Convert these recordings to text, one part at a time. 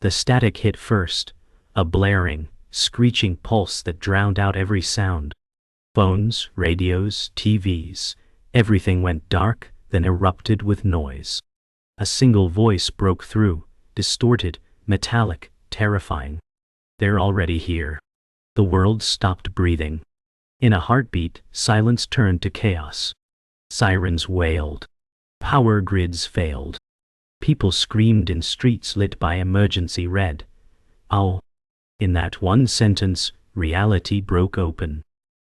The static hit first, a blaring, screeching pulse that drowned out every sound. Phones, radios, TVs, everything went dark, then erupted with noise. A single voice broke through, distorted, metallic, terrifying. "They're already here." The world stopped breathing. In a heartbeat, silence turned to chaos. Sirens wailed. Power grids failed. People screamed in streets lit by emergency red. "Ow!" In that one sentence, reality broke open.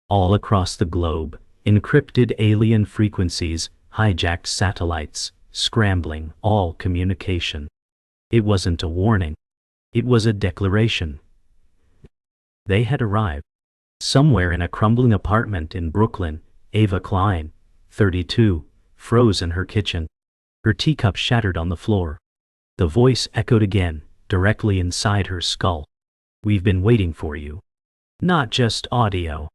All across the globe, encrypted alien frequencies, hijacked satellites, scrambling all communication. It wasn't a warning. It was a declaration. They had arrived. Somewhere in a crumbling apartment in Brooklyn, Ava Kline, 32, froze in her kitchen. Her teacup shattered on the floor. The voice echoed again, directly inside her skull. "We've been waiting for you." Not just audio.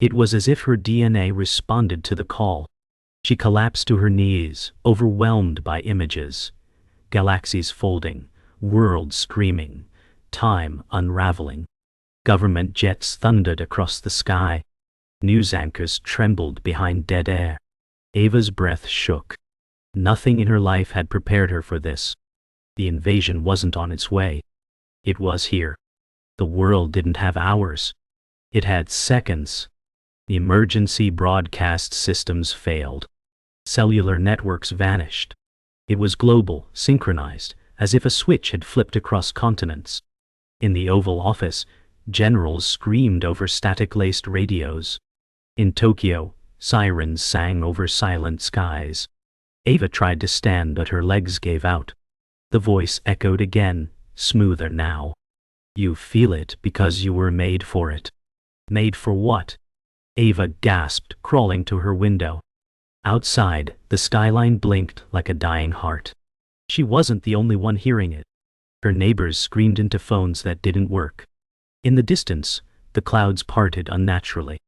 It was as if her DNA responded to the call. She collapsed to her knees, overwhelmed by images. Galaxies folding, worlds screaming, time unraveling. Government jets thundered across the sky. News anchors trembled behind dead air. Ava's breath shook. Nothing in her life had prepared her for this. The invasion wasn't on its way. It was here. The world didn't have hours. It had seconds. The emergency broadcast systems failed. Cellular networks vanished. It was global, synchronized, as if a switch had flipped across continents. In the Oval Office, generals screamed over static-laced radios. In Tokyo, sirens sang over silent skies. Ava tried to stand, but her legs gave out. The voice echoed again, smoother now. "You feel it because you were made for it." Made for what? Ava gasped, crawling to her window. Outside, the skyline blinked like a dying heart. She wasn't the only one hearing it. Her neighbors screamed into phones that didn't work. In the distance, the clouds parted unnaturally.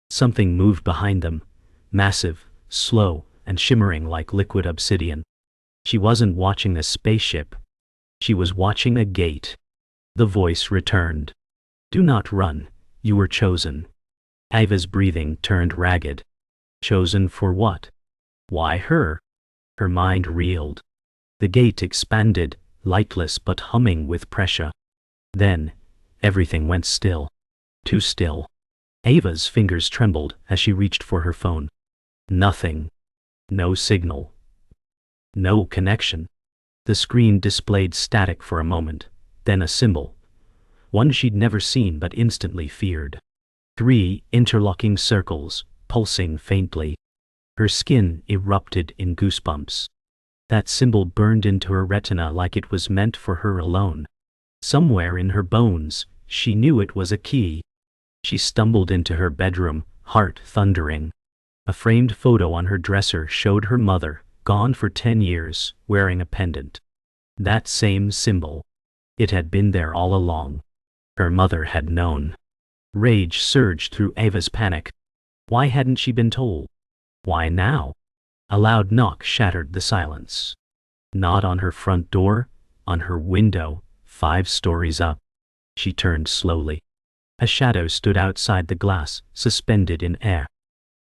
Something moved behind them, massive, slow, and shimmering like liquid obsidian. She wasn't watching a spaceship. She was watching a gate. The voice returned. "Do not run. You were chosen." Ava's breathing turned ragged. Chosen for what? Why her? Her mind reeled. The gate expanded, lightless but humming with pressure. Then, everything went still. Too still. Ava's fingers trembled as she reached for her phone. Nothing. No signal. No connection. The screen displayed static for a moment, then a symbol. One she'd never seen but instantly feared. 3 interlocking circles, pulsing faintly. Her skin erupted in goosebumps. That symbol burned into her retina like it was meant for her alone. Somewhere in her bones, she knew it was a key. She stumbled into her bedroom, heart thundering. A framed photo on her dresser showed her mother, gone for 10 years, wearing a pendant. That same symbol. It had been there all along. Her mother had known. Rage surged through Ava's panic. Why hadn't she been told? Why now? A loud knock shattered the silence. Not on her front door, on her window, 5 stories up. She turned slowly. A shadow stood outside the glass, suspended in air.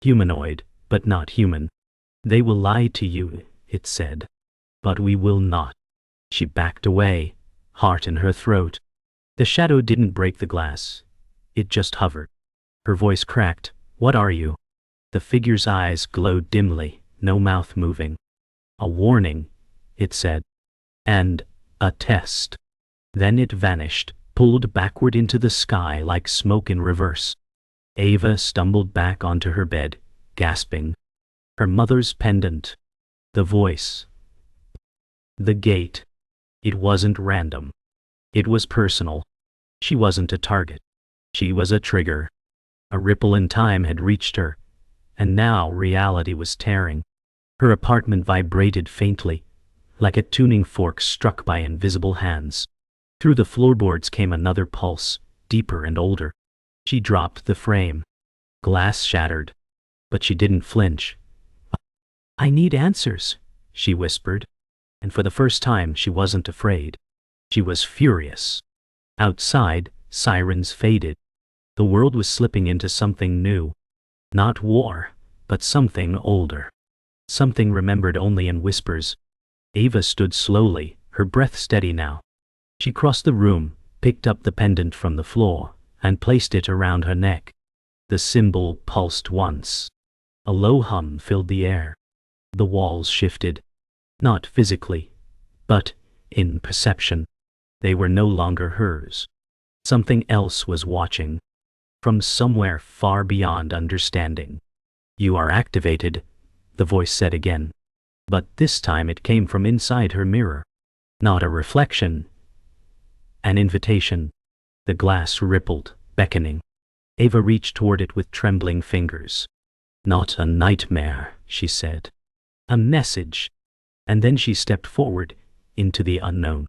Humanoid, but not human. "They will lie to you," it said. "But we will not." She backed away, heart in her throat. The shadow didn't break the glass. It just hovered. Her voice cracked. "What are you?" The figure's eyes glowed dimly, no mouth moving. "A warning," it said. "And a test." Then it vanished, pulled backward into the sky like smoke in reverse. Ava stumbled back onto her bed, gasping. Her mother's pendant. The voice. The gate. It wasn't random. It was personal. She wasn't a target. She was a trigger. A ripple in time had reached her, and now reality was tearing. Her apartment vibrated faintly, like a tuning fork struck by invisible hands. Through the floorboards came another pulse, deeper and older. She dropped the frame. Glass shattered. But she didn't flinch. "I need answers," she whispered. And for the first time she wasn't afraid. She was furious. Outside, sirens faded. The world was slipping into something new. Not war, but something older. Something remembered only in whispers. Ava stood slowly, her breath steady now. She crossed the room, picked up the pendant from the floor, and placed it around her neck. The symbol pulsed once. A low hum filled the air. The walls shifted. Not physically, but in perception. They were no longer hers. Something else was watching. From somewhere far beyond understanding. "You are activated," the voice said again. But this time it came from inside her mirror. Not a reflection. An invitation. The glass rippled, beckoning. Ava reached toward it with trembling fingers. "Not a nightmare," she said. "A message." And then she stepped forward, into the unknown.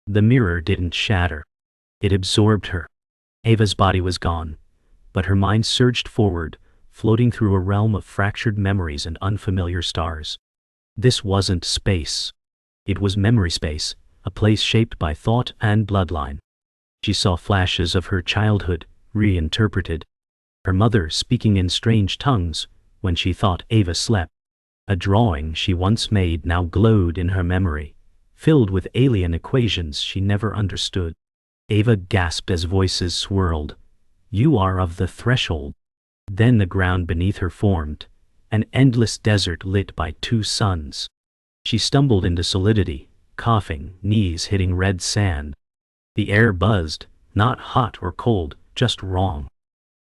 The mirror didn't shatter. It absorbed her. Ava's body was gone, but her mind surged forward, floating through a realm of fractured memories and unfamiliar stars. This wasn't space. It was memory space, a place shaped by thought and bloodline. She saw flashes of her childhood, reinterpreted. Her mother speaking in strange tongues when she thought Ava slept. A drawing she once made now glowed in her memory, filled with alien equations she never understood. Ava gasped as voices swirled. "You are of the threshold." Then the ground beneath her formed, an endless desert lit by two suns. She stumbled into solidity, coughing, knees hitting red sand. The air buzzed, not hot or cold, just wrong.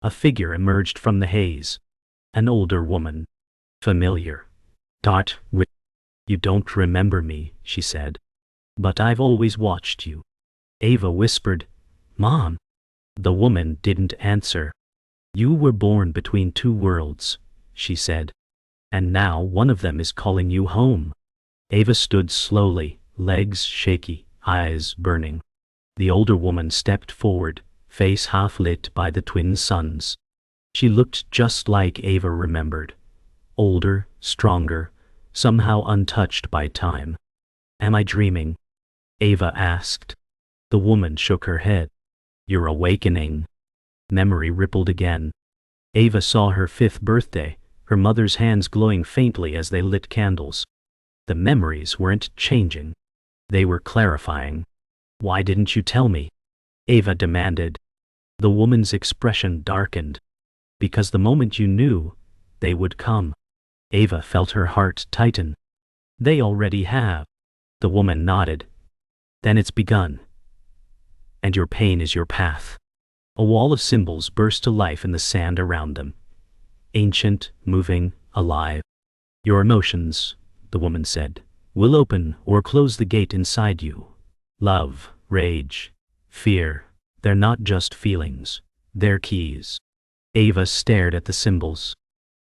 A figure emerged from the haze. An older woman. Familiar. "You don't remember me," she said. "But I've always watched you." Ava whispered, "Mom." The woman didn't answer. "You were born between two worlds," she said. "And now one of them is calling you home." Ava stood slowly, legs shaky, eyes burning. The older woman stepped forward, face half lit by the twin suns. She looked just like Ava remembered. Older, stronger, somehow untouched by time. "Am I dreaming?" Ava asked. The woman shook her head. "You're awakening." Memory rippled again. Ava saw her 5th birthday, her mother's hands glowing faintly as they lit candles. The memories weren't changing. They were clarifying. "Why didn't you tell me?" Ava demanded. The woman's expression darkened. "Because the moment you knew, they would come." Ava felt her heart tighten. "They already have." The woman nodded. "Then it's begun. And your pain is your path." A wall of symbols burst to life in the sand around them. Ancient, moving, alive. "Your emotions," the woman said, "will open or close the gate inside you. Love, rage, fear, they're not just feelings, they're keys." Ava stared at the symbols.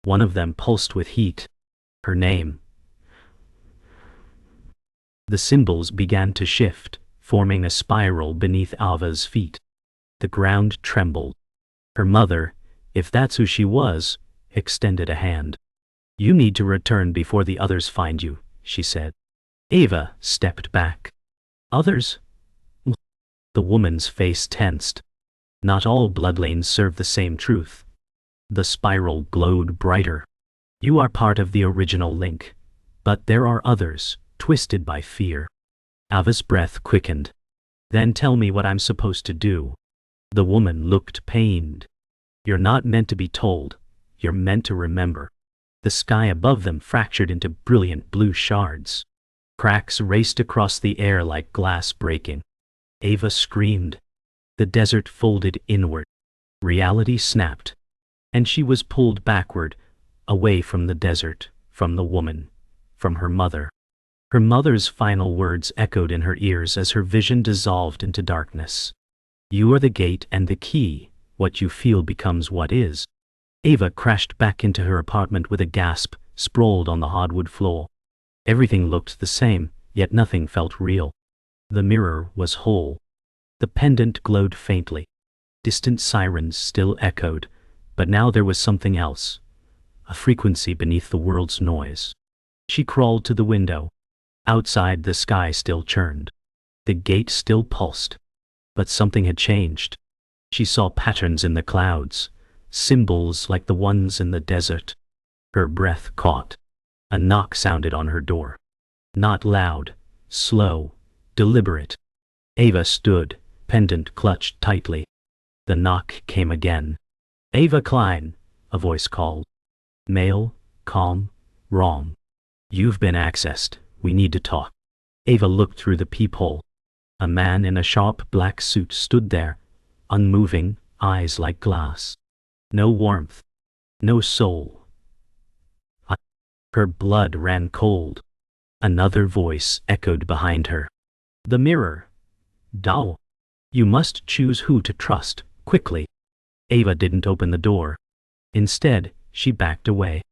One of them pulsed with heat. Her name. The symbols began to shift, forming a spiral beneath Ava's feet. The ground trembled. Her mother, if that's who she was, extended a hand. "You need to return before the others find you," she said. Ava stepped back. "Others?" The woman's face tensed. Not all bloodlines serve the same truth. The spiral glowed brighter. "You are part of the original link. But there are others, twisted by fear." Ava's breath quickened. "Then tell me what I'm supposed to do." The woman looked pained. "You're not meant to be told. You're meant to remember." The sky above them fractured into brilliant blue shards. Cracks raced across the air like glass breaking. Ava screamed. The desert folded inward. Reality snapped. And she was pulled backward, away from the desert, from the woman, from her mother. Her mother's final words echoed in her ears as her vision dissolved into darkness. "You are the gate and the key. What you feel becomes what is." Ava crashed back into her apartment with a gasp, sprawled on the hardwood floor. Everything looked the same, yet nothing felt real. The mirror was whole. The pendant glowed faintly. Distant sirens still echoed, but now there was something else. A frequency beneath the world's noise. She crawled to the window. Outside the sky still churned. The gate still pulsed, but something had changed. She saw patterns in the clouds, symbols like the ones in the desert. Her breath caught. A knock sounded on her door. Not loud, slow, deliberate. Ava stood, pendant clutched tightly. The knock came again. "Ava Kline," a voice called. Male, calm, wrong. "You've been accessed. We need to talk." Ava looked through the peephole. A man in a sharp black suit stood there, unmoving, eyes like glass. No warmth. No soul. Her blood ran cold. Another voice echoed behind her. "The mirror. Dao. You must choose who to trust, quickly." Ava didn't open the door. Instead, she backed away.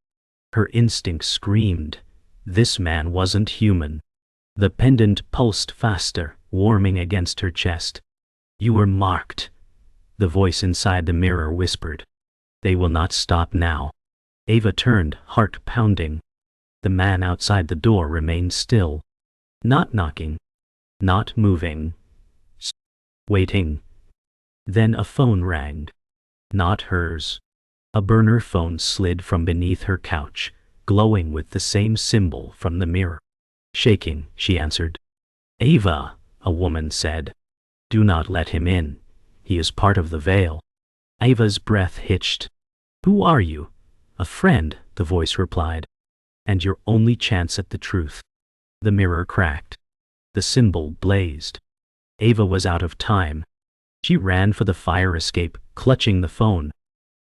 Her instinct screamed. This man wasn't human. The pendant pulsed faster, warming against her chest. "You were marked," the voice inside the mirror whispered. "They will not stop now." Ava turned, heart pounding. The man outside the door remained still. Not knocking. Not moving. Waiting. Then a phone rang. Not hers. A burner phone slid from beneath her couch, glowing with the same symbol from the mirror. Shaking, she answered. "Ava," a woman said. "Do not let him in. He is part of the veil." Ava's breath hitched. "Who are you?" "A friend," the voice replied. "And your only chance at the truth." The mirror cracked. The symbol blazed. Ava was out of time. She ran for the fire escape, clutching the phone.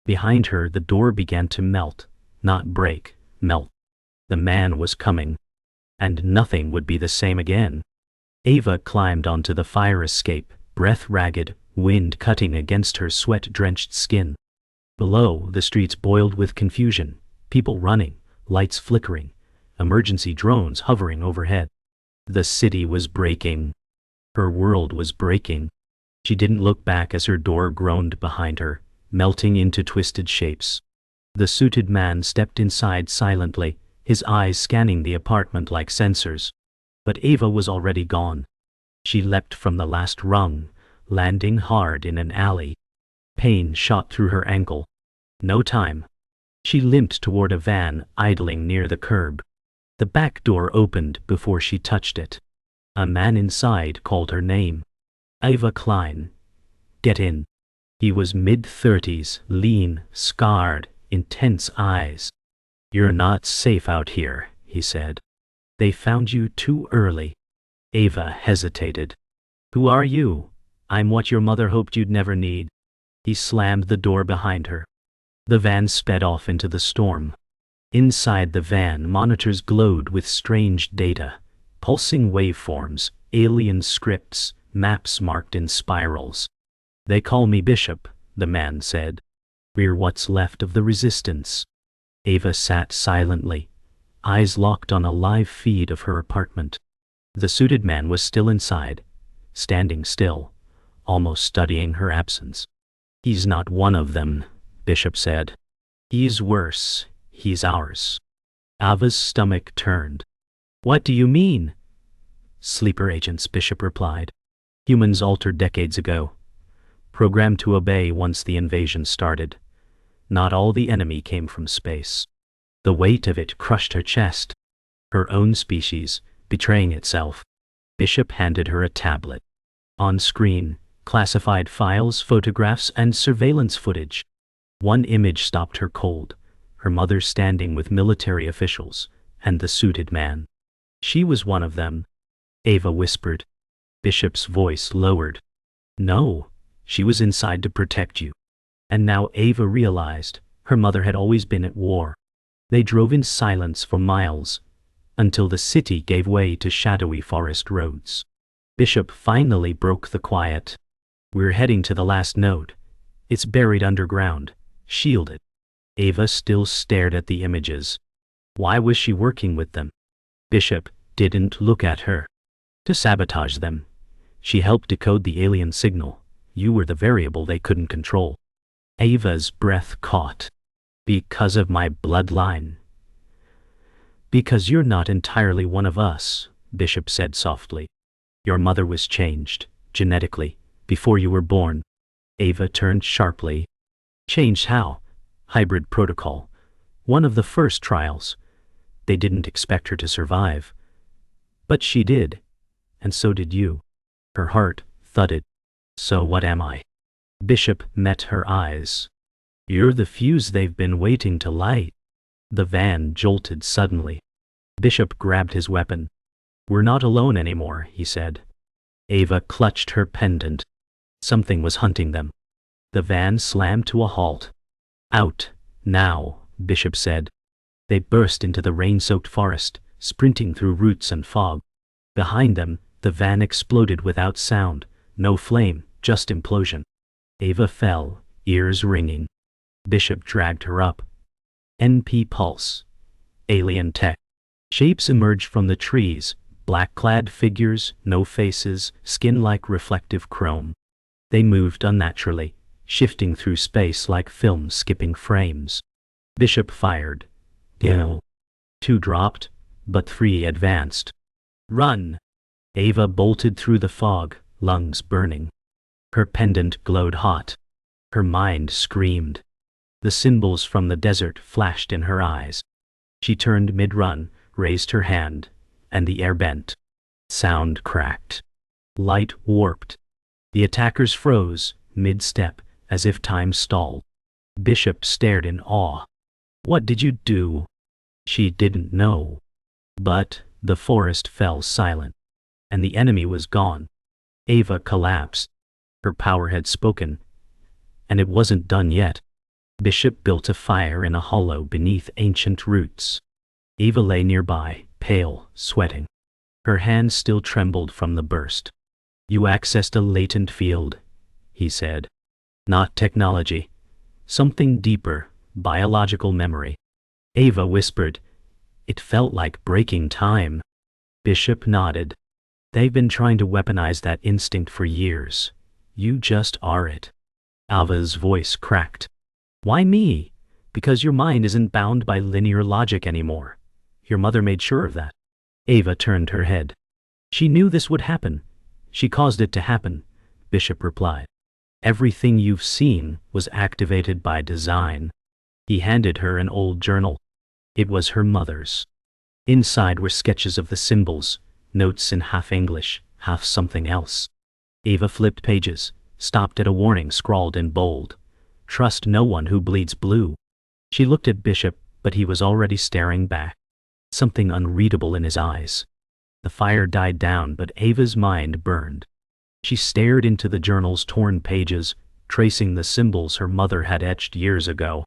Behind her, the door began to melt, not break, melt. The man was coming. And nothing would be the same again. Ava climbed onto the fire escape, breath ragged, wind cutting against her sweat-drenched skin. Below, the streets boiled with confusion, people running, lights flickering, emergency drones hovering overhead. The city was breaking. Her world was breaking. She didn't look back as her door groaned behind her, melting into twisted shapes. The suited man stepped inside silently, his eyes scanning the apartment like sensors. But Ava was already gone. She leapt from the last rung, landing hard in an alley. Pain shot through her ankle. No time. She limped toward a van idling near the curb. The back door opened before she touched it. A man inside called her name. "Ava Kline. Get in." He was mid-30s, lean, scarred, intense eyes. "You're not safe out here," he said. "They found you too early." Ava hesitated. "Who are you?" "I'm what your mother hoped you'd never need." He slammed the door behind her. The van sped off into the storm. Inside the van, monitors glowed with strange data, pulsing waveforms, alien scripts, maps marked in spirals. "They call me Bishop," the man said. "We're what's left of the resistance." Ava sat silently, eyes locked on a live feed of her apartment. The suited man was still inside, standing still, almost studying her absence. "He's not one of them," Bishop said. "He's worse. He's ours." Ava's stomach turned. "What do you mean?" "Sleeper agents," Bishop replied. "Humans altered decades ago. Programmed to obey once the invasion started. Not all the enemy came from space." The weight of it crushed her chest. Her own species, betraying itself. Bishop handed her a tablet. On screen, classified files, photographs, and surveillance footage. One image stopped her cold. Her mother standing with military officials, and the suited man. She was one of them. Ava whispered. Bishop's voice lowered. "No, she was inside to protect you." And now Ava realized her mother had always been at war. They drove in silence for miles, until the city gave way to shadowy forest roads. Bishop finally broke the quiet. "We're heading to the last node. It's buried underground, shielded." Ava still stared at the images. Why was she working with them? Bishop didn't look at her. To sabotage them. She helped decode the alien signal. You were the variable they couldn't control. Ava's breath caught. "Because of my bloodline." "Because you're not entirely one of us," Bishop said softly. Your mother was changed, genetically, before you were born. Ava turned sharply. Changed how? Hybrid protocol. One of the first trials. They didn't expect her to survive. But she did. And so did you. Her heart thudded. So what am I? Bishop met her eyes. You're the fuse they've been waiting to light. The van jolted suddenly. Bishop grabbed his weapon. We're not alone anymore, he said. Ava clutched her pendant. Something was hunting them. The van slammed to a halt. Out, now, Bishop said. They burst into the rain-soaked forest, sprinting through roots and fog. Behind them, the van exploded without sound, no flame, just implosion. Ava fell, ears ringing. Bishop dragged her up. NP pulse. Alien tech. Shapes emerged from the trees, black-clad figures, no faces, skin like reflective chrome. They moved unnaturally, shifting through space like film skipping frames. Bishop fired. Gil. 2 dropped, but 3 advanced. Run! Ava bolted through the fog, lungs burning. Her pendant glowed hot. Her mind screamed. The symbols from the desert flashed in her eyes. She turned mid-run, raised her hand, and the air bent. Sound cracked. Light warped. The attackers froze, mid-step, as if time stalled. Bishop stared in awe. What did you do? She didn't know. But the forest fell silent, and the enemy was gone. Ava collapsed. Her power had spoken, and it wasn't done yet. Bishop built a fire in a hollow beneath ancient roots. Ava lay nearby, pale, sweating. Her hand still trembled from the burst. You accessed a latent field, he said. Not technology. Something deeper, biological memory. Ava whispered. It felt like breaking time. Bishop nodded. They've been trying to weaponize that instinct for years. You just are it. Ava's voice cracked. Why me? Because your mind isn't bound by linear logic anymore. Your mother made sure of that. Ava turned her head. She knew this would happen. She caused it to happen, Bishop replied. Everything you've seen was activated by design. He handed her an old journal. It was her mother's. Inside were sketches of the symbols, notes in half English, half something else. Ava flipped pages, stopped at a warning scrawled in bold. Trust no one who bleeds blue. She looked at Bishop, but he was already staring back. Something unreadable in his eyes. The fire died down, but Ava's mind burned. She stared into the journal's torn pages, tracing the symbols her mother had etched years ago.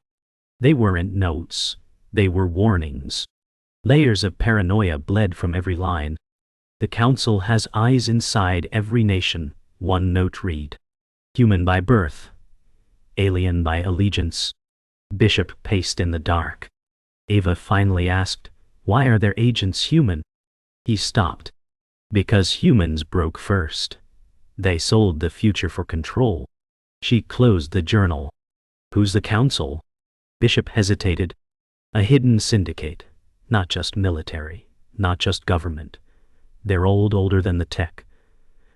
They weren't notes. They were warnings. Layers of paranoia bled from every line. The council has eyes inside every nation, one note read. Human by birth. Alien by allegiance. Bishop paced in the dark. Ava finally asked, why are their agents human? He stopped. Because humans broke first. They sold the future for control. She closed the journal. Who's the council? Bishop hesitated. A hidden syndicate. Not just military. Not just government. They're older than the tech.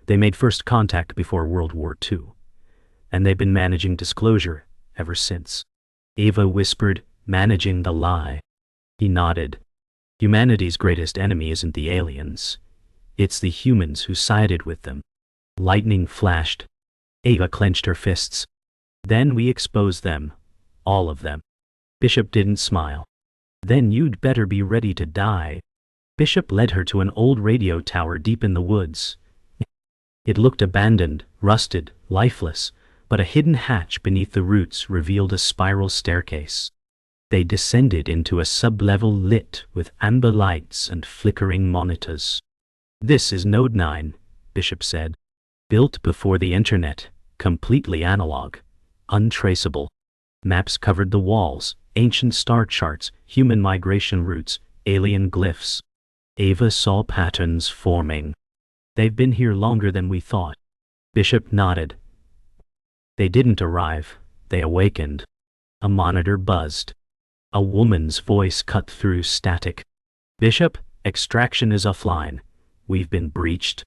They made first contact before World War II. And they've been managing disclosure ever since. Ava whispered, managing the lie. He nodded. Humanity's greatest enemy isn't the aliens. It's the humans who sided with them. Lightning flashed. Ava clenched her fists. Then we exposed them. All of them. Bishop didn't smile. Then you'd better be ready to die. Bishop led her to an old radio tower deep in the woods. It looked abandoned, rusted, lifeless, but a hidden hatch beneath the roots revealed a spiral staircase. They descended into a sub-level lit with amber lights and flickering monitors. This is Node 9, Bishop said. Built before the internet, completely analog, untraceable. Maps covered the walls, ancient star charts, human migration routes, alien glyphs. Ava saw patterns forming. They've been here longer than we thought. Bishop nodded. They didn't arrive, they awakened. A monitor buzzed. A woman's voice cut through static. Bishop, extraction is offline. We've been breached.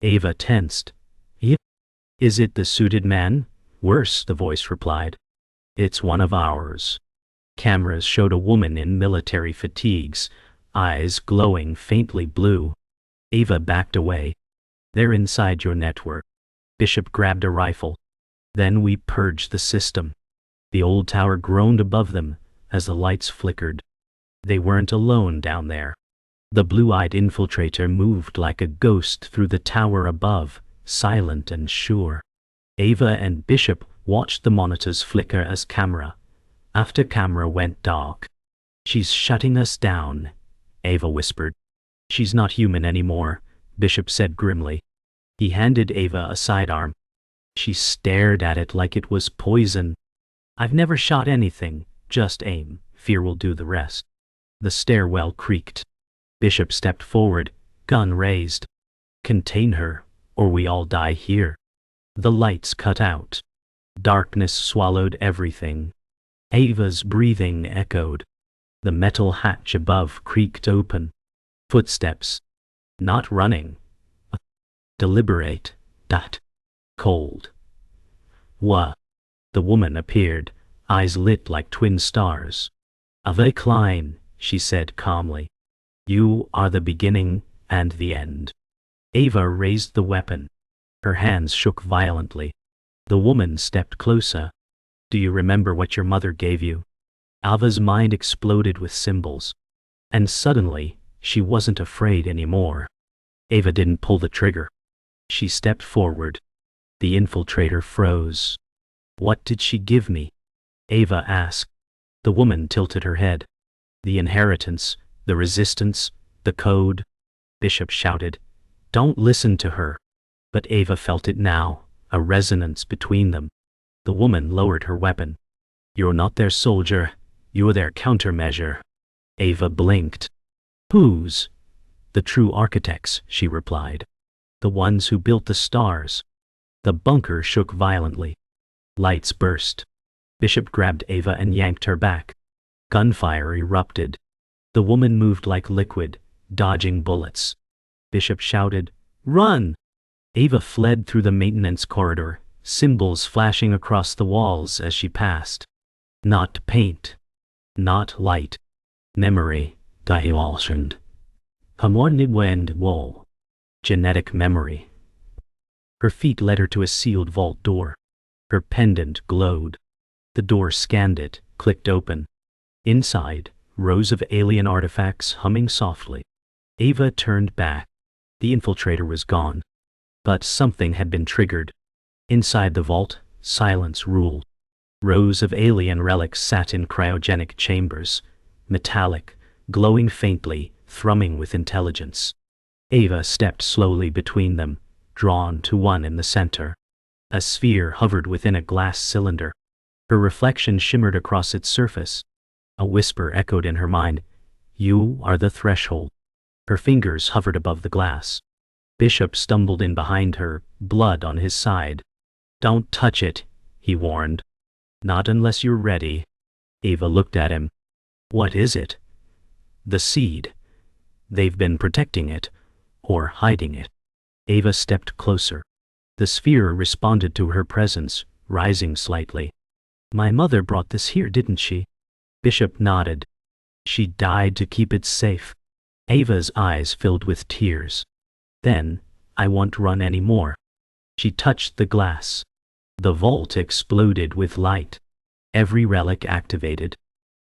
Ava tensed. "Yep. Is it the suited man?" "Worse," the voice replied. "It's one of ours." Cameras showed a woman in military fatigues, eyes glowing faintly blue. Ava backed away. "They're inside your network." Bishop grabbed a rifle. "Then we purged the system." The old tower groaned above them as the lights flickered. They weren't alone down there. The blue-eyed infiltrator moved like a ghost through the tower above, silent and sure. Ava and Bishop watched the monitors flicker as camera after camera went dark. "She's shutting us down," Ava whispered. "She's not human anymore," Bishop said grimly. He handed Ava a sidearm. She stared at it like it was poison. "I've never shot anything, just aim. Fear will do the rest." The stairwell creaked. Bishop stepped forward, gun raised. "Contain her, or we all die here." The lights cut out. Darkness swallowed everything. Ava's breathing echoed. The metal hatch above creaked open. Footsteps. Not running. Deliberate. Cold. "What?" The woman appeared, eyes lit like twin stars. "Ava Kline," she said calmly. "You are the beginning and the end." Ava raised the weapon. Her hands shook violently. The woman stepped closer. "Do you remember what your mother gave you?" Ava's mind exploded with symbols. And suddenly, she wasn't afraid anymore. Ava didn't pull the trigger. She stepped forward. The infiltrator froze. "What did she give me?" Ava asked. The woman tilted her head. "The inheritance, the resistance, the code." Bishop shouted, "Don't listen to her." But Ava felt it now, a resonance between them. The woman lowered her weapon. "You're not their soldier, you're their countermeasure." Ava blinked. "Whose?" "The true architects," she replied. "The ones who built the stars." The bunker shook violently. Lights burst. Bishop grabbed Ava and yanked her back. Gunfire erupted. The woman moved like liquid, dodging bullets. Bishop shouted, "Run!" Ava fled through the maintenance corridor, symbols flashing across the walls as she passed. Not paint. Not light. Memory. Dialsund. Hamornidwend wall. Genetic memory. Her feet led her to a sealed vault door. Her pendant glowed. The door scanned it, clicked open. Inside, rows of alien artifacts humming softly. Ava turned back. The infiltrator was gone. But something had been triggered. Inside the vault, silence ruled. Rows of alien relics sat in cryogenic chambers, metallic, glowing faintly, thrumming with intelligence. Ava stepped slowly between them, drawn to one in the center. A sphere hovered within a glass cylinder. Her reflection shimmered across its surface. A whisper echoed in her mind, "You are the threshold." Her fingers hovered above the glass. Bishop stumbled in behind her, blood on his side. "Don't touch it," he warned. "Not unless you're ready." Ava looked at him. "What is it?" "The seed. They've been protecting it, or hiding it." Ava stepped closer. The sphere responded to her presence, rising slightly. "My mother brought this here, didn't she?" Bishop nodded. "She died to keep it safe." Ava's eyes filled with tears. "Then, I won't run anymore." She touched the glass. The vault exploded with light. Every relic activated.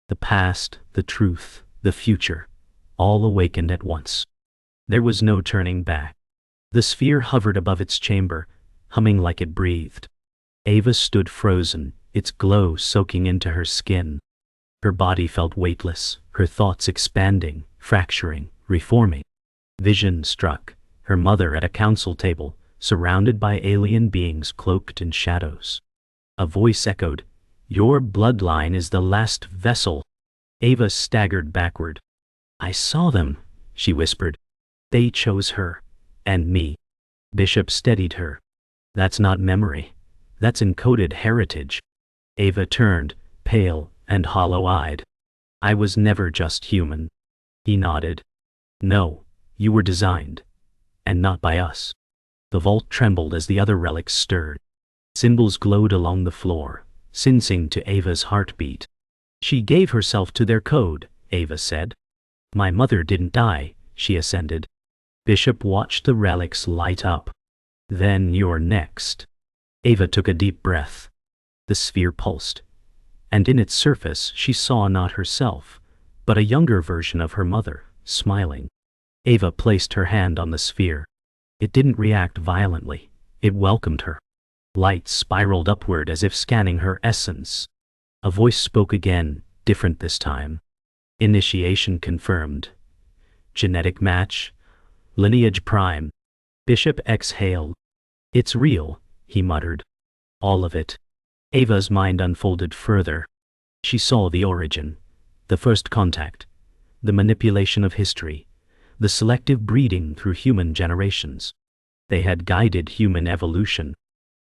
The past, the truth, the future, all awakened at once. There was no turning back. The sphere hovered above its chamber, humming like it breathed. Ava stood frozen, its glow soaking into her skin. Her body felt weightless, her thoughts expanding, fracturing, reforming. Vision struck, her mother at a council table, surrounded by alien beings cloaked in shadows. A voice echoed, "Your bloodline is the last vessel." Ava staggered backward. "I saw them," she whispered. "They chose her. And me." Bishop steadied her. "That's not memory. That's encoded heritage." Ava turned, pale and hollow-eyed. "I was never just human." He nodded. "No, you were designed. And not by us." The vault trembled as the other relics stirred. Symbols glowed along the floor, sensing to Ava's heartbeat. She gave herself to their code, Ava said. My mother didn't die, she ascended. Bishop watched the relics light up. Then you're next. Ava took a deep breath. The sphere pulsed, and in its surface she saw not herself, but a younger version of her mother, smiling. Ava placed her hand on the sphere. It didn't react violently. It welcomed her. Light spiraled upward as if scanning her essence. A voice spoke again, different this time. Initiation confirmed. Genetic match. Lineage prime. Bishop exhaled. It's real, he muttered. All of it. Ava's mind unfolded further. She saw the origin, the first contact, the manipulation of history, the selective breeding through human generations. They had guided human evolution,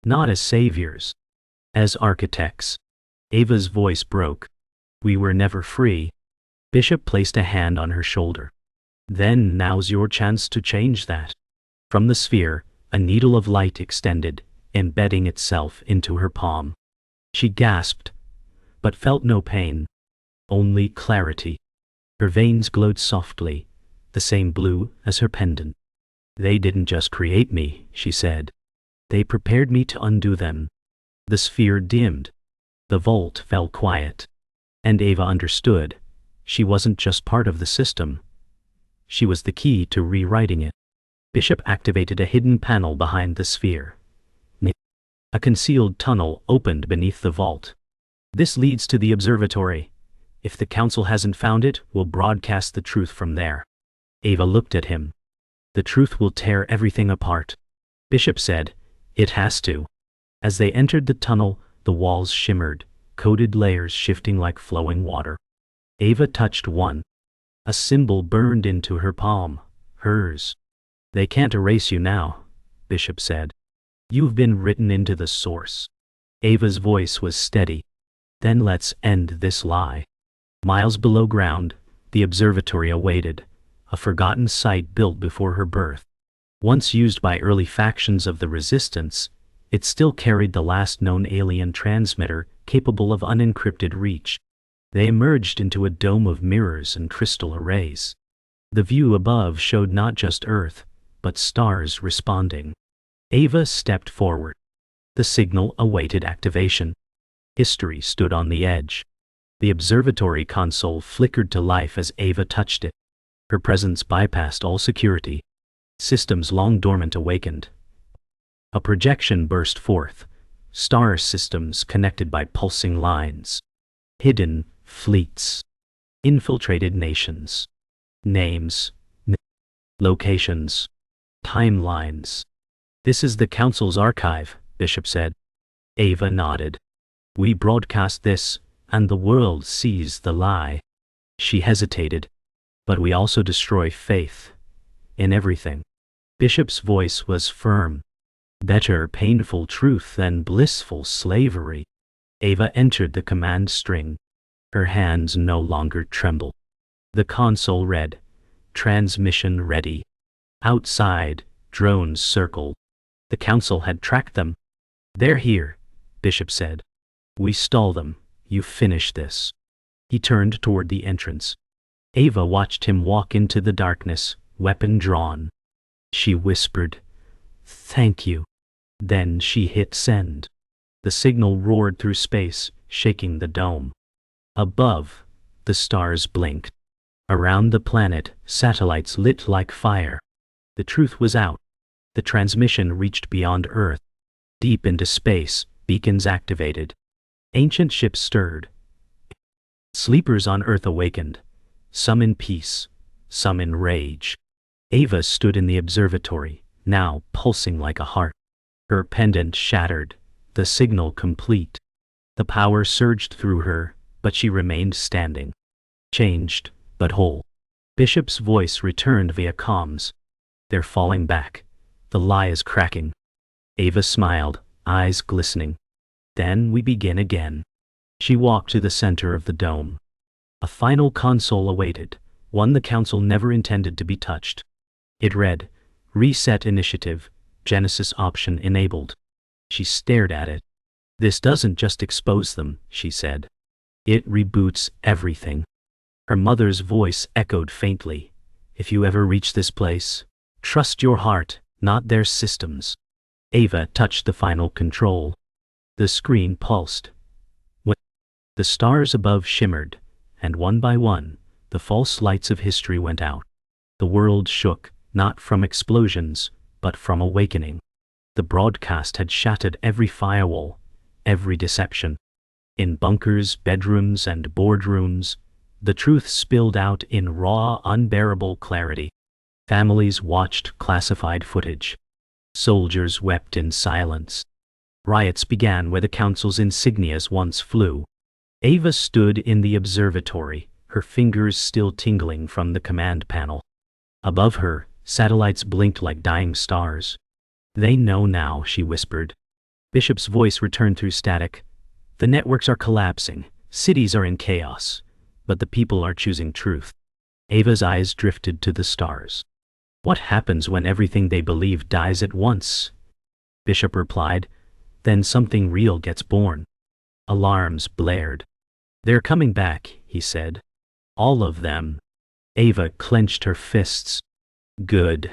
not as saviors, as architects. Ava's voice broke. We were never free. Bishop placed a hand on her shoulder. Then now's your chance to change that. From the sphere, a needle of light extended, embedding itself into her palm. She gasped, but felt no pain, only clarity. Her veins glowed softly, the same blue as her pendant. They didn't just create me, she said. They prepared me to undo them. The sphere dimmed. The vault fell quiet. And Ava understood. She wasn't just part of the system. She was the key to rewriting it. Bishop activated a hidden panel behind the sphere. A concealed tunnel opened beneath the vault. This leads to the observatory. If the council hasn't found it, we'll broadcast the truth from there. Ava looked at him. The truth will tear everything apart. Bishop said, it has to. As they entered the tunnel, the walls shimmered, coated layers shifting like flowing water. Ava touched one. A symbol burned into her palm, hers. They can't erase you now, Bishop said. You've been written into the source. Ava's voice was steady. Then let's end this lie. Miles below ground, the observatory awaited, a forgotten site built before her birth. Once used by early factions of the Resistance, it still carried the last known alien transmitter capable of unencrypted reach. They emerged into a dome of mirrors and crystal arrays. The view above showed not just Earth, but stars responding. Ava stepped forward. The signal awaited activation. History stood on the edge. The observatory console flickered to life as Ava touched it. Her presence bypassed all security. Systems long dormant awakened. A projection burst forth. Star systems connected by pulsing lines. Hidden fleets. Infiltrated nations. Names. Locations. Timelines. This is the Council's archive, Bishop said. Ava nodded. We broadcast this, and the world sees the lie. She hesitated. But we also destroy faith. In everything. Bishop's voice was firm. Better painful truth than blissful slavery. Ava entered the command string. Her hands no longer trembled. The console read, transmission ready. Outside, drones circled. The council had tracked them. They're here, Bishop said. We stall them. You finish this. He turned toward the entrance. Ava watched him walk into the darkness, weapon drawn. She whispered, thank you. Then she hit send. The signal roared through space, shaking the dome. Above, the stars blinked. Around the planet, satellites lit like fire. The truth was out. The transmission reached beyond Earth. Deep into space, beacons activated. Ancient ships stirred. Sleepers on Earth awakened, some in peace, some in rage. Ava stood in the observatory, now pulsing like a heart. Her pendant shattered, the signal complete. The power surged through her, but she remained standing. Changed, but whole. Bishop's voice returned via comms. They're falling back. The lie is cracking. Ava smiled, eyes glistening. Then we begin again. She walked to the center of the dome. A final console awaited, one the council never intended to be touched. It read, Reset Initiative, Genesis option enabled. She stared at it. This doesn't just expose them, she said. It reboots everything. Her mother's voice echoed faintly. If you ever reach this place, trust your heart, not their systems. Ava touched the final control. The screen pulsed. The stars above shimmered, and one by one, the false lights of history went out. The world shook, not from explosions, but from awakening. The broadcast had shattered every firewall, every deception. In bunkers, bedrooms, and boardrooms, the truth spilled out in raw, unbearable clarity. Families watched classified footage. Soldiers wept in silence. Riots began where the council's insignias once flew. Ava stood in the observatory, her fingers still tingling from the command panel. Above her, satellites blinked like dying stars. They know now, she whispered. Bishop's voice returned through static. The networks are collapsing, cities are in chaos, but the people are choosing truth. Ava's eyes drifted to the stars. What happens when everything they believe dies at once? Bishop replied. Then something real gets born. Alarms blared. They're coming back, he said. All of them. Ava clenched her fists. Good.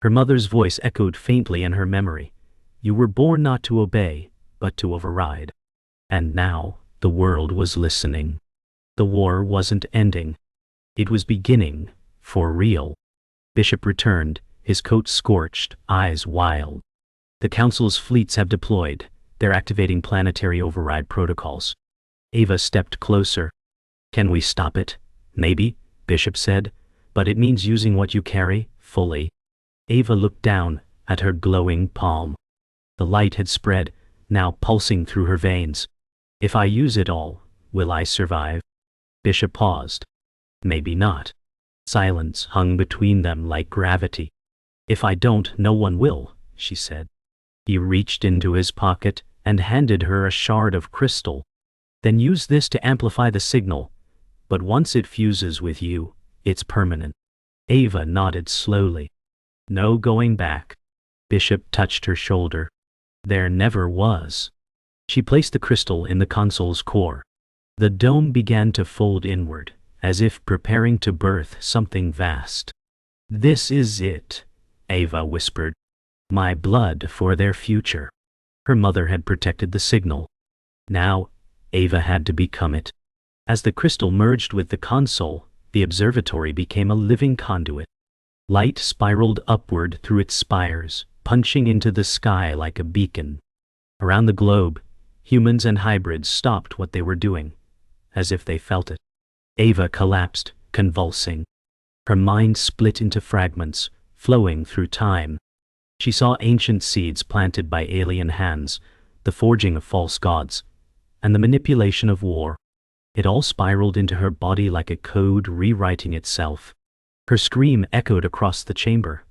Her mother's voice echoed faintly in her memory. You were born not to obey, but to override. And now, the world was listening. The war wasn't ending. It was beginning, for real. Bishop returned, his coat scorched, eyes wild. The Council's fleets have deployed. They're activating planetary override protocols. Ava stepped closer. Can we stop it? Maybe, Bishop said, but it means using what you carry, fully. Ava looked down at her glowing palm. The light had spread, now pulsing through her veins. If I use it all, will I survive? Bishop paused. Maybe not. Silence hung between them like gravity. If I don't, no one will, she said. He reached into his pocket and handed her a shard of crystal. Then use this to amplify the signal. But once it fuses with you, it's permanent. Ava nodded slowly. No going back. Bishop touched her shoulder. There never was. She placed the crystal in the console's core. The dome began to fold inward, as if preparing to birth something vast. This is it, Ava whispered. My blood for their future. Her mother had protected the signal. Now, Ava had to become it. As the crystal merged with the console, the observatory became a living conduit. Light spiraled upward through its spires, punching into the sky like a beacon. Around the globe, humans and hybrids stopped what they were doing, as if they felt it. Ava collapsed, convulsing. Her mind split into fragments, flowing through time. She saw ancient seeds planted by alien hands, the forging of false gods, and the manipulation of war. It all spiraled into her body like a code rewriting itself. Her scream echoed across the chamber,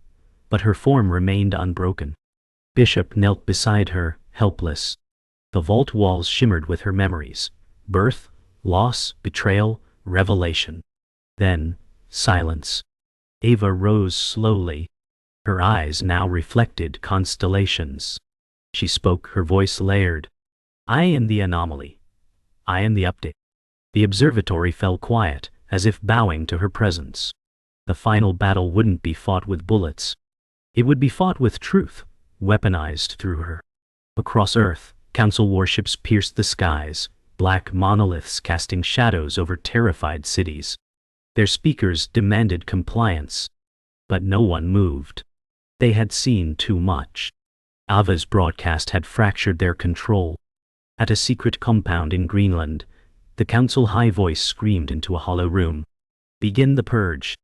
but her form remained unbroken. Bishop knelt beside her, helpless. The vault walls shimmered with her memories: birth, loss, betrayal, revelation. Then, silence. Ava rose slowly. Her eyes now reflected constellations. She spoke, her voice layered. I am the anomaly. I am the update. The observatory fell quiet, as if bowing to her presence. The final battle wouldn't be fought with bullets. It would be fought with truth, weaponized through her. Across Earth, Council warships pierced the skies, black monoliths casting shadows over terrified cities. Their speakers demanded compliance. But no one moved. They had seen too much. Ava's broadcast had fractured their control. At a secret compound in Greenland, the Council high voice screamed into a hollow room. Begin the purge.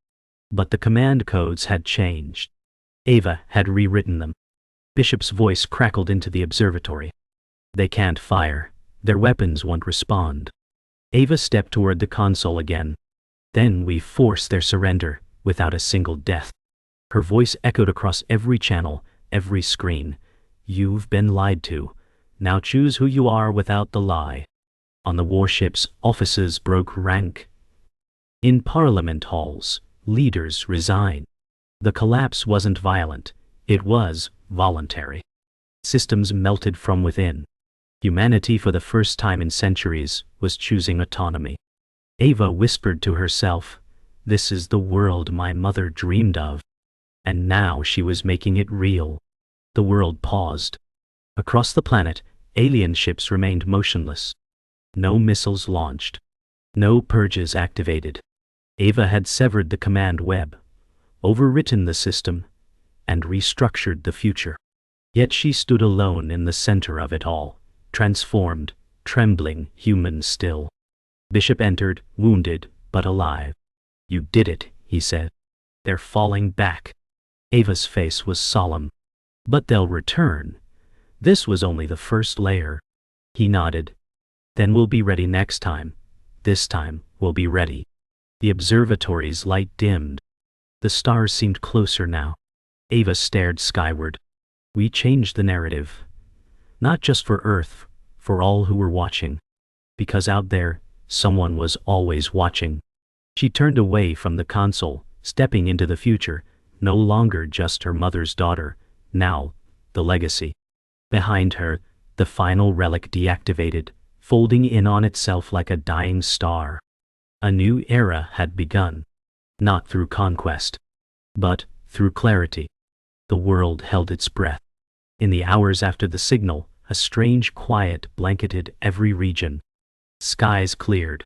But the command codes had changed. Ava had rewritten them. Bishop's voice crackled into the observatory. They can't fire. Their weapons won't respond. Ava stepped toward the console again. Then we force their surrender, without a single death. Her voice echoed across every channel, every screen. You've been lied to. Now choose who you are without the lie. On the warships, officers broke rank. In parliament halls, leaders resigned. The collapse wasn't violent. It was voluntary. Systems melted from within. Humanity, for the first time in centuries, was choosing autonomy. Ava whispered to herself, "This is the world my mother dreamed of." And now she was making it real. The world paused. Across the planet, alien ships remained motionless. No missiles launched. No purges activated. Ava had severed the command web, overwritten the system, and restructured the future. Yet she stood alone in the center of it all, transformed, trembling, human still. Bishop entered, wounded, but alive. "You did it," he said. "They're falling back." Ava's face was solemn. "But they'll return. This was only the first layer." He nodded. "Then we'll be ready next time. This time, we'll be ready." The observatory's light dimmed. The stars seemed closer now. Ava stared skyward. "We changed the narrative. Not just for Earth, for all who were watching. Because out there, someone was always watching." She turned away from the console, stepping into the future, no longer just her mother's daughter, now, the legacy. Behind her, the final relic deactivated, folding in on itself like a dying star. A new era had begun. Not through conquest, but through clarity. The world held its breath. In the hours after the signal, a strange quiet blanketed every region. Skies cleared.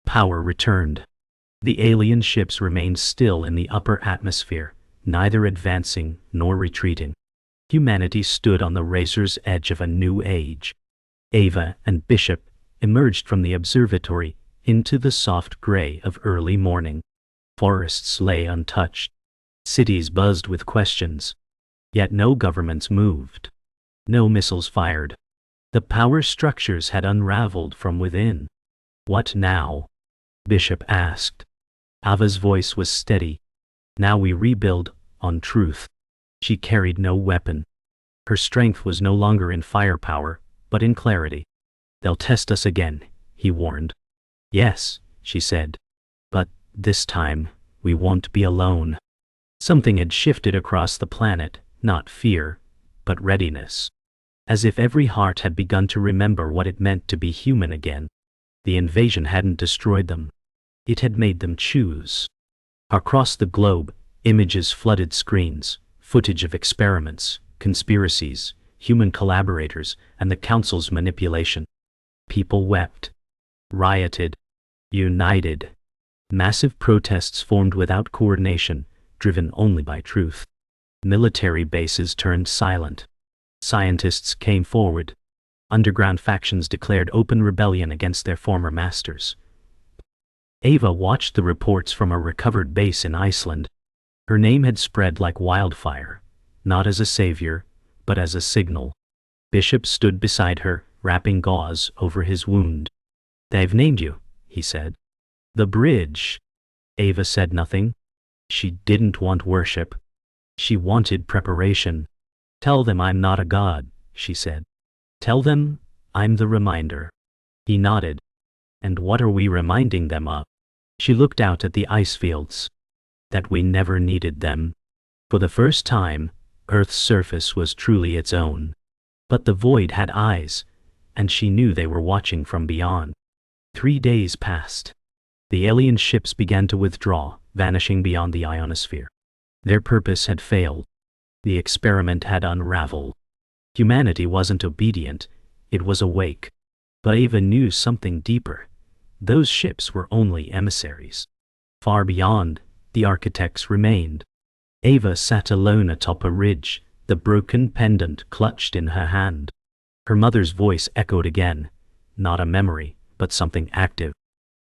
Power returned. The alien ships remained still in the upper atmosphere, neither advancing nor retreating. Humanity stood on the razor's edge of a new age. Ava and Bishop emerged from the observatory into the soft gray of early morning. Forests lay untouched. Cities buzzed with questions. Yet no governments moved. No missiles fired. The power structures had unraveled from within. "What now?" Bishop asked. Ava's voice was steady. "Now we rebuild on truth." She carried no weapon. Her strength was no longer in firepower, but in clarity. "They'll test us again," he warned. "Yes," she said. "But this time, we won't be alone." Something had shifted across the planet, not fear, but readiness. As if every heart had begun to remember what it meant to be human again. The invasion hadn't destroyed them. It had made them choose. Across the globe, images flooded screens, footage of experiments, conspiracies, human collaborators, and the Council's manipulation. People wept, rioted, united. Massive protests formed without coordination, driven only by truth. Military bases turned silent. Scientists came forward. Underground factions declared open rebellion against their former masters. Ava watched the reports from a recovered base in Iceland. Her name had spread like wildfire, not as a savior, but as a signal. Bishop stood beside her, wrapping gauze over his wound. "They've named you," he said. "The bridge." Ava said nothing. She didn't want worship. She wanted preparation. "Tell them I'm not a god," she said. "Tell them I'm the reminder." He nodded. "And what are we reminding them of?" She looked out at the ice fields. That we never needed them. For the first time, Earth's surface was truly its own. But the void had eyes, and she knew they were watching from beyond. 3 days passed. The alien ships began to withdraw, vanishing beyond the ionosphere. Their purpose had failed. The experiment had unraveled. Humanity wasn't obedient, it was awake. But Ava knew something deeper. Those ships were only emissaries. Far beyond, the architects remained. Ava sat alone atop a ridge, the broken pendant clutched in her hand. Her mother's voice echoed again, not a memory, but something active.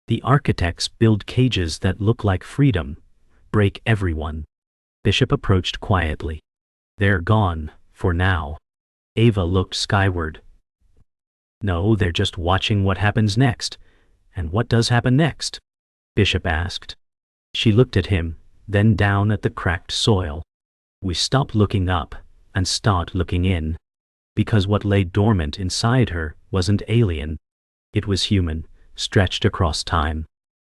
"The architects build cages that look like freedom, break everyone." Bishop approached quietly. "They're gone, for now." Ava looked skyward. "No, they're just watching what happens next." "And what does happen next?" Bishop asked. She looked at him, then down at the cracked soil. "We stop looking up and start looking in." Because what lay dormant inside her wasn't alien. It was human, stretched across time.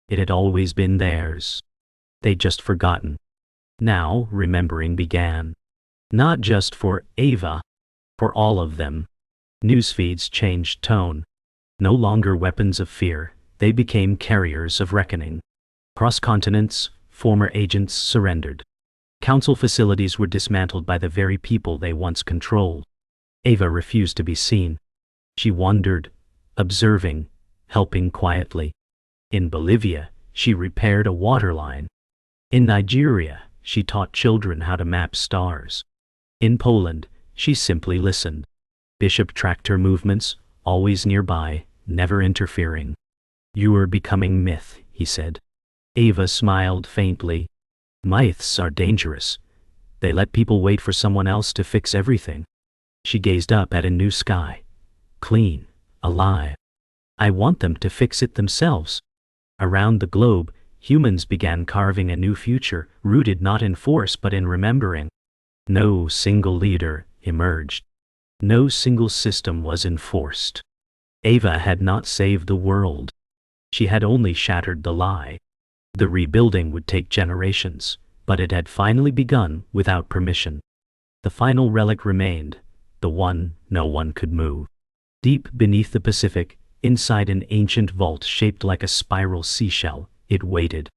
It had always been theirs. They'd just forgotten. Now remembering began. Not just for Ava, for all of them. Newsfeeds changed tone. No longer weapons of fear, they became carriers of reckoning. Across continents, former agents surrendered. Council facilities were dismantled by the very people they once controlled. Ava refused to be seen. She wandered, observing, helping quietly. In Bolivia, she repaired a water line. In Nigeria, she taught children how to map stars. In Poland, she simply listened. Bishop tracked her movements, always nearby, never interfering. "You are becoming myth," he said. Ava smiled faintly. "Myths are dangerous. They let people wait for someone else to fix everything." She gazed up at a new sky. Clean, alive. "I want them to fix it themselves." Around the globe, humans began carving a new future, rooted not in force but in remembering. No single leader emerged. No single system was enforced. Ava had not saved the world. She had only shattered the lie. The rebuilding would take generations, but it had finally begun without permission. The final relic remained, the one no one could move. Deep beneath the Pacific, inside an ancient vault shaped like a spiral seashell, it waited.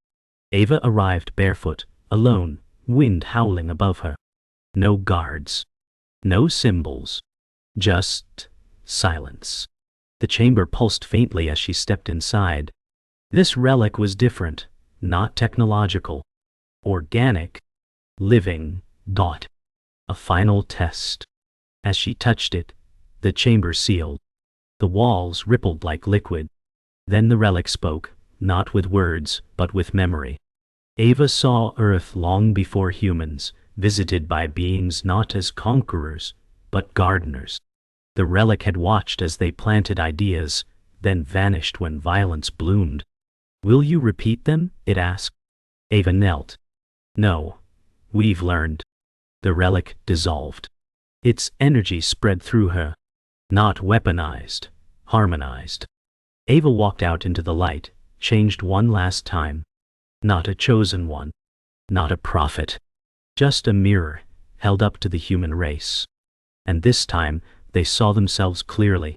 Ava arrived barefoot, alone, wind howling above her. No guards. No symbols. Just silence. The chamber pulsed faintly as she stepped inside. This relic was different, not technological. Organic. Living. Dot. A final test. As she touched it, the chamber sealed. The walls rippled like liquid. Then the relic spoke, not with words, but with memory. Ava saw Earth long before humans, visited by beings not as conquerors, but gardeners. The relic had watched as they planted ideas, then vanished when violence bloomed. "Will you repeat them?" it asked. Ava knelt. "No. We've learned." The relic dissolved. Its energy spread through her. Not weaponized, harmonized. Ava walked out into the light, changed one last time. Not a chosen one. Not a prophet. Just a mirror, held up to the human race. And this time, they saw themselves clearly.